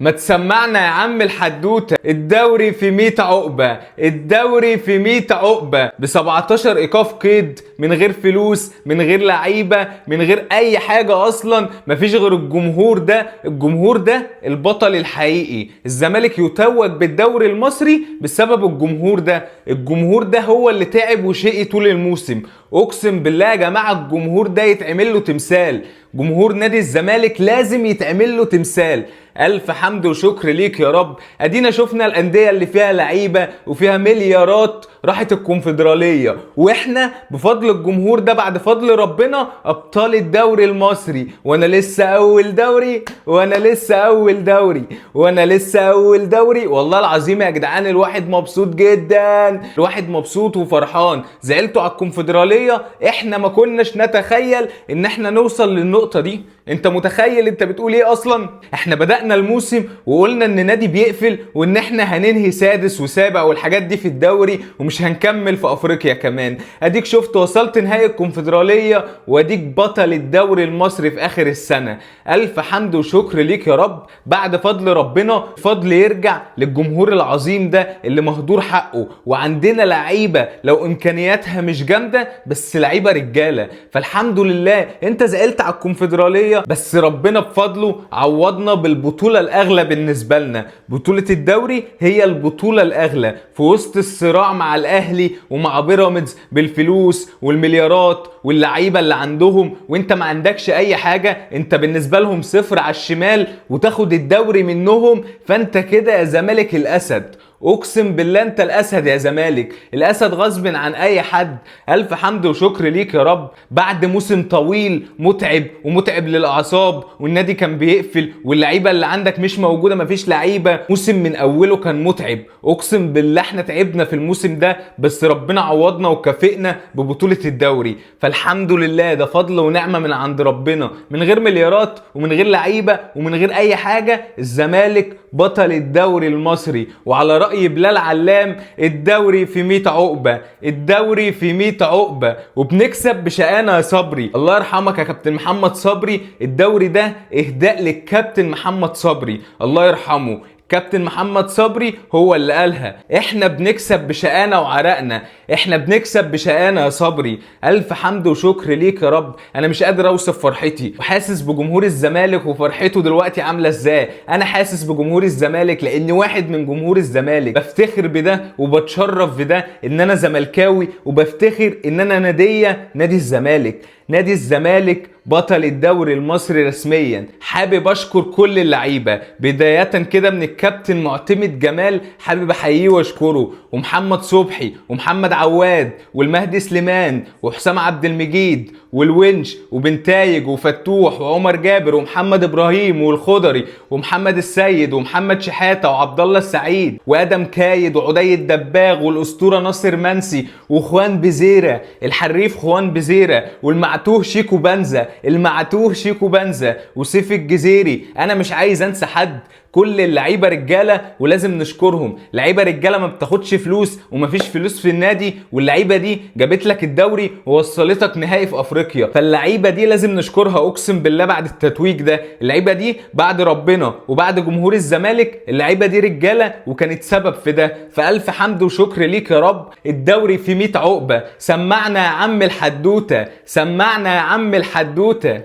ما تسمعنا يا عم الحدوتة. الدوري في 100 عقبة، الدوري في 100 عقبة ب 17 ايقاف قيد، من غير فلوس، من غير لعيبة، من غير اي حاجة اصلا. مفيش غير الجمهور ده. الجمهور ده البطل الحقيقي. الزمالك يتوج بالدوري المصري بسبب الجمهور ده. الجمهور ده هو اللي تعب وشقي طول الموسم. اقسم بالله يا جماعة الجمهور ده يتعمل له تمثال. جمهور نادي الزمالك لازم يتعمل له تمثال. الف حمد وشكر ليك يا رب. ادينا شفنا الانديه اللي فيها لعيبه وفيها مليارات راحت الكونفدراليه، واحنا بفضل الجمهور ده بعد فضل ربنا ابطال الدوري المصري. وانا لسه اول دوري، وانا لسه اول دوري، وانا لسه اول دوري. والله العظيم يا جدعان الواحد مبسوط جدا، الواحد مبسوط وفرحان. زعلتوا على الكونفدراليه؟ احنا ما كناش نتخيل ان احنا نوصل للنقطه دي. انت متخيل انت بتقول ايه اصلا؟ احنا بدأنا الموسم وقلنا ان نادي بيقفل، وان احنا هننهي سادس وسابع والحاجات دي في الدوري، ومش هنكمل في افريقيا كمان. اديك شفت وصلت نهائي الكونفدرالية، واديك بطل الدوري المصري في اخر السنة. الف حمد وشكر ليك يا رب. بعد فضل ربنا فضل يرجع للجمهور العظيم ده اللي مهدور حقه. وعندنا لعيبة لو امكانياتها مش جامدة بس لعيبة رجالة، فالحمد لله. انت زعلت على الكونفدرالية بس ربنا بفضله عوضنا بالبطولة الأغلى بالنسبة لنا. بطولة الدوري هي البطولة الأغلى في وسط الصراع مع الأهلي ومع بيراميدز بالفلوس والمليارات واللعيبة اللي عندهم، وانت ما عندكش أي حاجة. انت بالنسبة لهم صفر على الشمال وتاخد الدوري منهم. فانت كده يا زمالك الأسد. اقسم بالله انت الاسد يا زمالك، الاسد غصب عن اي حد. الف حمد وشكر ليك يا رب. بعد موسم طويل متعب ومتعب للاعصاب، والنادي كان بيقفل واللعيبه اللي عندك مش موجوده، مفيش لعيبه. موسم من اوله كان متعب. اقسم بالله احنا تعبنا في الموسم ده، بس ربنا عوضنا وكافئنا ببطوله الدوري. فالحمد لله ده فضل ونعمه من عند ربنا. من غير مليارات ومن غير لعيبه ومن غير اي حاجه، الزمالك بطل الدوري المصري. وعلى رأي بلال علام الدوري في 100 عقبة، الدوري في 100 عقبة، وبنكسب بشقانا يا صبري. الله يرحمك يا كابتن محمد صبري. الدوري ده اهداء للكابتن محمد صبري الله يرحمه. كابتن محمد صبري هو اللي قالها. احنا بنكسب بشقانا وعرقنا، احنا بنكسب بشقانا يا صبري. الف حمد وشكر ليك يا رب. انا مش قادر اوصف فرحتي، وحاسس بجمهور الزمالك وفرحته دلوقتي عامله ازاي. انا حاسس بجمهور الزمالك لاني واحد من جمهور الزمالك. بفتخر بده وبتشرف بده ان انا زملكاوي، وبفتخر ان انا نادي الزمالك. نادي الزمالك بطل الدوري المصري رسميا. حابب اشكر كل اللعيبه بدايه كده من الكابتن معتمد جمال، حابب احييه واشكره، ومحمد صبحي ومحمد عواد والمهدي سليمان وحسام عبد المجيد والونش وبنتايج وفتوح وعمر جابر ومحمد ابراهيم والخضري ومحمد السيد ومحمد شحاته وعبد الله السعيد وادم كايد وعدي الدباغ والاسطوره ناصر منسي وخوان بزيره الحريف، خوان بزيره والمعتوه شيكو بنزا، المعتوه شيكو بنزا وسيف الجزيري. انا مش عايز انسى حد. كل اللعيبه رجاله ولازم نشكرهم. لعيبه رجاله ما بتاخدش فلوس ومفيش فلوس في النادي، واللعيبه دي جابت لك الدوري ووصلتك نهائي في افريقيا. فاللعيبه دي لازم نشكرها. اقسم بالله بعد التتويج ده اللعيبه دي بعد ربنا وبعد جمهور الزمالك اللعيبه دي رجاله وكانت سبب في ده. فالف حمد وشكر ليك يا رب. الدوري في 100 عقبه. سمعنا يا عم الحدوته، سمعنا يا عم الحدوته.